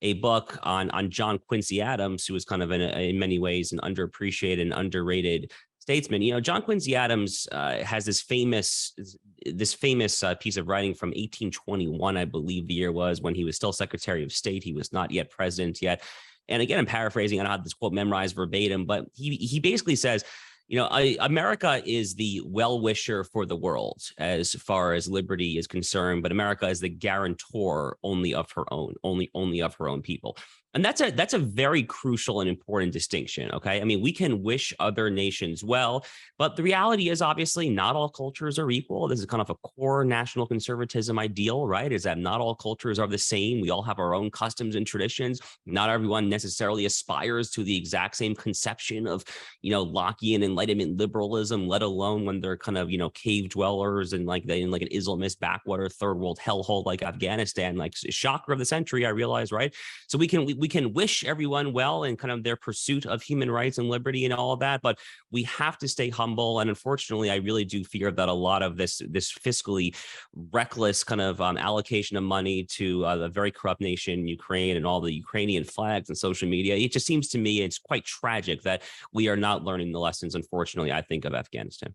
a book on John Quincy Adams, who was kind of in many ways an underappreciated and underrated statesman. You know, John Quincy Adams has this famous piece of writing from 1821, I believe the year was, when he was still Secretary of State. He was not yet president yet. And again, I'm paraphrasing. I don't have this quote memorized verbatim, but he basically says, you know, America is the well-wisher for the world as far as liberty is concerned, but America is the guarantor only of her own, only of her own people. And that's a very crucial and important distinction. Okay. I mean, we can wish other nations well, but the reality is obviously not all cultures are equal. This is kind of a core national conservatism ideal, right? Is that not all cultures are the same. We all have our own customs and traditions. Not everyone necessarily aspires to the exact same conception of, you know, Lockean Enlightenment liberalism, let alone when they're kind of, you know, cave dwellers and like an Islamist backwater third world hellhole like Afghanistan, like shocker of the century, I realize, right? So we can wish everyone well in kind of their pursuit of human rights and liberty and all of that, but we have to stay humble. And unfortunately, I really do fear that a lot of this fiscally reckless kind of allocation of money to the very corrupt nation, Ukraine, and all the Ukrainian flags and social media, it just seems to me it's quite tragic that we are not learning the lessons, unfortunately, I think, of Afghanistan.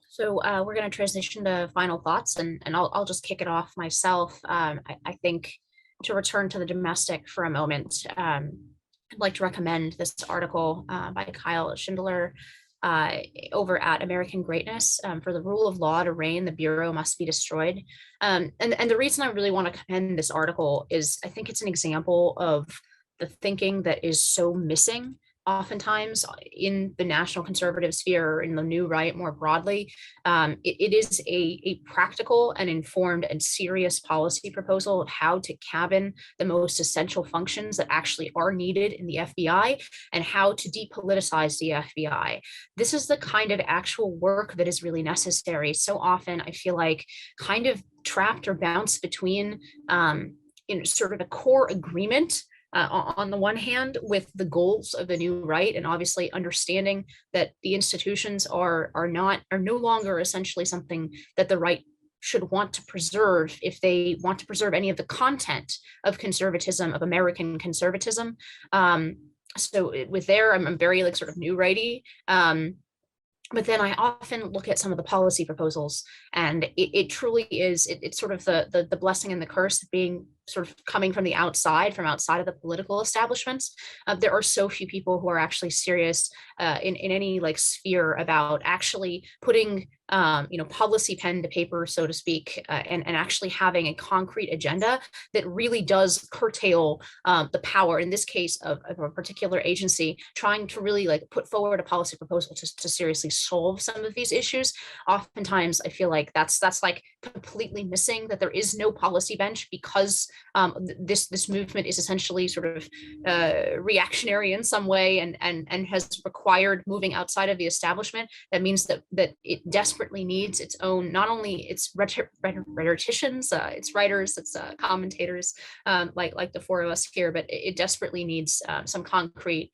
So we're going to transition to final thoughts, and I'll just kick it off myself. I think to return to the domestic for a moment, I'd like to recommend this article by Kyle Schindler over at American Greatness. For the rule of law to reign, the Bureau must be destroyed. And the reason I really want to commend this article is I think it's an example of the thinking that is so missing oftentimes in the national conservative sphere or in the new right more broadly. It is a practical and informed and serious policy proposal of how to cabin the most essential functions that actually are needed in the FBI and how to depoliticize the FBI. This is the kind of actual work that is really necessary. So often I feel like kind of trapped or bounced between sort of a core agreement on the one hand with the goals of the new right, and obviously understanding that the institutions are no longer essentially something that the right should want to preserve if they want to preserve any of the content of conservatism, of American conservatism. So with there, I'm very like sort of new righty. But then I often look at some of the policy proposals, and it truly is, it's sort of the blessing and the curse of being sort of coming from the outside, from outside of the political establishments. There are so few people who are actually serious in any like sphere about actually putting policy pen to paper, so to speak, and actually having a concrete agenda that really does curtail the power, in this case, of a particular agency, trying to really like put forward a policy proposal to seriously solve some of these issues. Oftentimes, I feel like that's like completely missing, that there is no policy bench because this movement is essentially sort of reactionary in some way and has required moving outside of the establishment. That means that it desperately needs its own, not only its rhetoricians, its writers, its commentators, like the four of us here, but it desperately needs some concrete,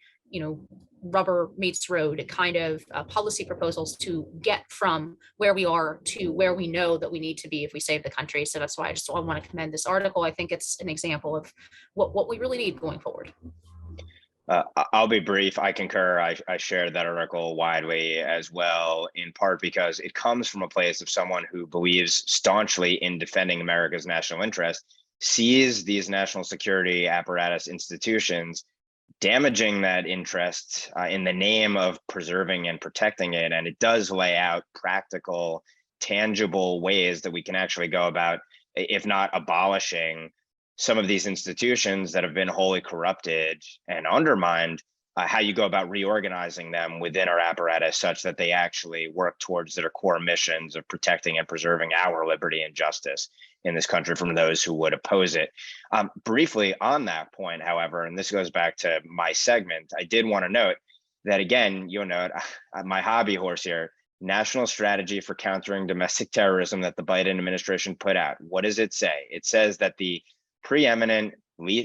rubber meets road kind of policy proposals to get from where we are to where we know that we need to be if we save the country. So that's why I want to commend this article. I think it's an example of what we really need going forward. I'll be brief. I concur. I shared that article widely as well, in part because it comes from a place of someone who believes staunchly in defending America's national interest, sees these national security apparatus institutions damaging that interest in the name of preserving and protecting it. And it does lay out practical, tangible ways that we can actually go about, if not abolishing some of these institutions that have been wholly corrupted and undermined, how you go about reorganizing them within our apparatus such that they actually work towards their core missions of protecting and preserving our liberty and justice in this country from those who would oppose it. Briefly on that point, however, and this goes back to my segment, I did want to note that, again, you'll note my hobby horse here, National Strategy for Countering Domestic Terrorism that the Biden administration put out. What does it say? It says that the preeminent,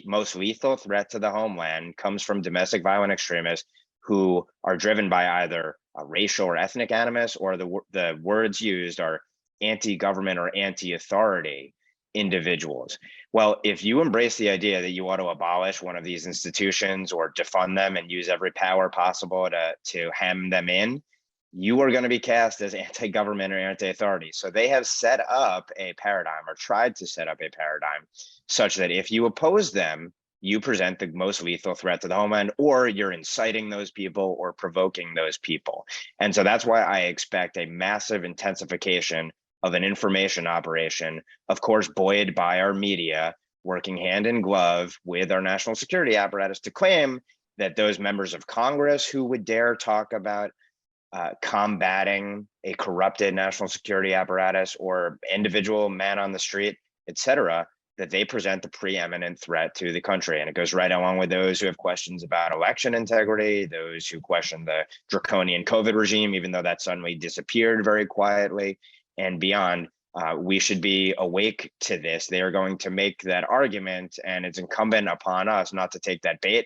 most lethal threat to the homeland comes from domestic violent extremists who are driven by either a racial or ethnic animus, or the words used are anti-government or anti-authority individuals. Well, if you embrace the idea that you ought to abolish one of these institutions or defund them and use every power possible to hem them in, you are going to be cast as anti-government or anti-authority. So they have set up a paradigm, or tried to set up a paradigm, such that if you oppose them, you present the most lethal threat to the homeland, or you're inciting those people or provoking those people. And so that's why I expect a massive intensification of an information operation, of course, buoyed by our media, working hand in glove with our national security apparatus to claim that those members of Congress who would dare talk about combating a corrupted national security apparatus, or individual man on the street, et cetera, that they present the preeminent threat to the country. And it goes right along with those who have questions about election integrity, those who question the draconian COVID regime, even though that suddenly disappeared very quietly, and beyond. We should be awake to this. They are going to make that argument, and it's incumbent upon us not to take that bait,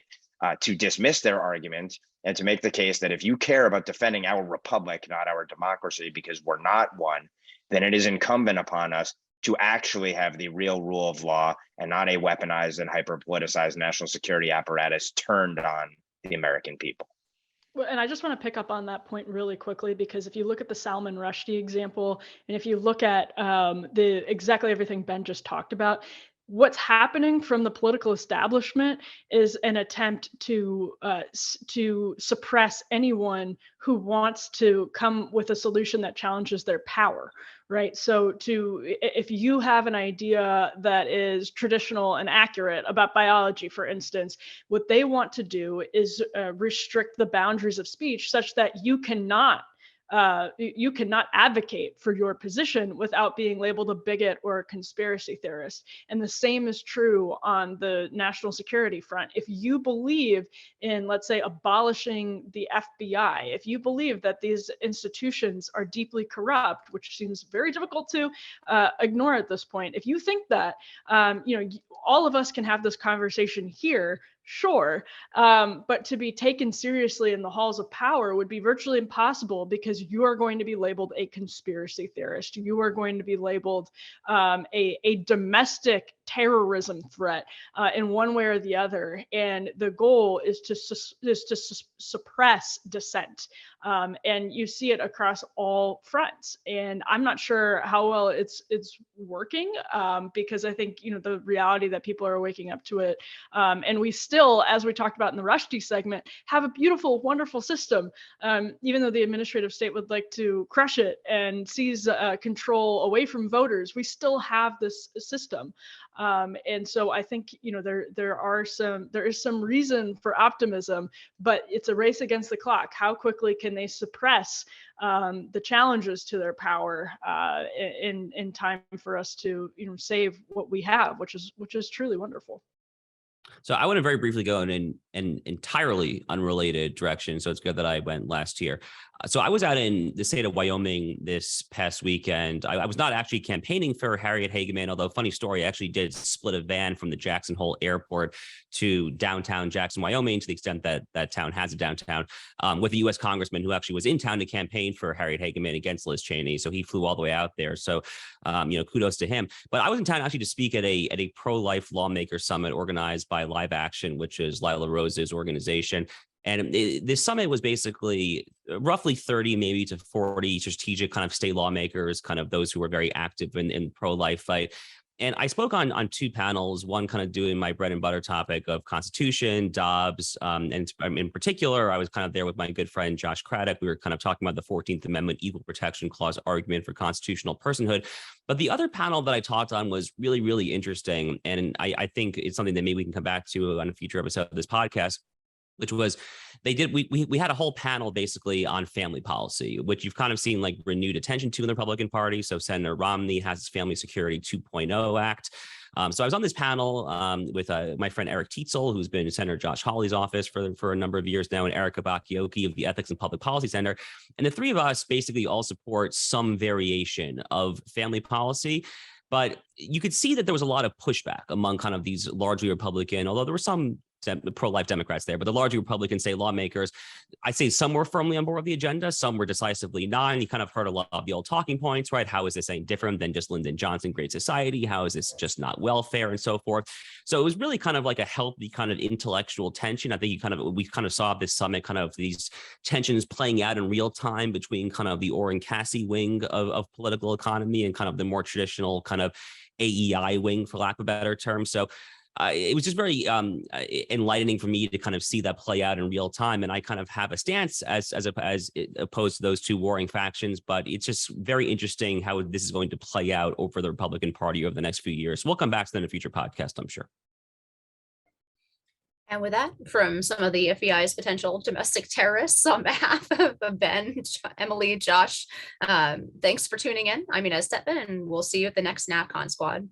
to dismiss their argument, and to make the case that if you care about defending our republic, not our democracy, because we're not one, then it is incumbent upon us to actually have the real rule of law and not a weaponized and hyper-politicized national security apparatus turned on the American people. Well, and I just want to pick up on that point really quickly, because if you look at the Salman Rushdie example, and if you look at exactly everything Ben just talked about, what's happening from the political establishment is an attempt to suppress anyone who wants to come with a solution that challenges their power, right? So if you have an idea that is traditional and accurate about biology, for instance, what they want to do is restrict the boundaries of speech such that you cannot advocate for your position without being labeled a bigot or a conspiracy theorist. And the same is true on the national security front. If you believe in, let's say, abolishing the FBI, if you believe that these institutions are deeply corrupt, which seems very difficult to ignore at this point, if you think that, all of us can have this conversation here, sure, but to be taken seriously in the halls of power would be virtually impossible, because you are going to be labeled a conspiracy theorist. You are going to be labeled a domestic terrorism threat in one way or the other. And the goal is to suppress dissent. And you see it across all fronts. And I'm not sure how well it's working, because I think, the reality that people are waking up to it. And we still, as we talked about in the Rushdie segment, have a beautiful, wonderful system, even though the administrative state would like to crush it and seize control away from voters. We still have this system. And so I think, there is some reason for optimism, but it's a race against the clock. How quickly can they suppress the challenges to their power in time for us to, save what we have, which is truly wonderful. So I want to very briefly go in an entirely unrelated direction. So it's good that I went last year. So I was out in the state of Wyoming this past weekend. I was not actually campaigning for Harriet Hageman, although funny story, I actually did split a van from the Jackson Hole Airport to downtown Jackson, Wyoming, to the extent that that town has a downtown, with a U.S. congressman who actually was in town to campaign for Harriet Hageman against Liz Cheney. So he flew all the way out there. So, kudos to him. But I was in town actually to speak at a pro-life lawmaker summit organized by Live Action, which is Lila Rose's organization. And this summit was basically roughly 30, maybe to 40 strategic kind of state lawmakers, kind of those who were very active in pro-life fight. And I spoke on two panels, one kind of doing my bread and butter topic of Constitution, Dobbs, and in particular, I was kind of there with my good friend Josh Craddock. We were kind of talking about the 14th Amendment Equal Protection Clause argument for constitutional personhood. But the other panel that I talked on was really, really interesting. And I think it's something that maybe we can come back to on a future episode of this podcast, which was we had a whole panel basically on family policy, which you've kind of seen like renewed attention to in the Republican Party. So Senator Romney has his Family Security 2.0 Act. So I was on this panel with my friend Eric Teitzel, who's been in Senator Josh Hawley's office for a number of years now, and Erica Bakioki of the Ethics and Public Policy Center. And the three of us basically all support some variation of family policy. But you could see that there was a lot of pushback among kind of these largely Republican, although there were some pro-life Democrats there, but the largely Republican state lawmakers, I'd say some were firmly on board with the agenda, some were decisively not. And you kind of heard a lot of the old talking points, right? How is this any different than just Lyndon Johnson, Great Society? How is this just not welfare and so forth? So it was really kind of like a healthy kind of intellectual tension. I think we kind of saw this summit, kind of these tensions playing out in real time between kind of the Orrin Cassie wing of political economy and kind of the more traditional kind of AEI wing, for lack of a better term. So it was just very enlightening for me to kind of see that play out in real time. And I kind of have a stance as opposed to those two warring factions, but it's just very interesting how this is going to play out over the Republican Party over the next few years. We'll come back to that in a future podcast, I'm sure. And with that, from some of the FBI's potential domestic terrorists, on behalf of Ben, Emily, Josh, thanks for tuning in. I'm Inez Stepman, and we'll see you at the next NatCon squad.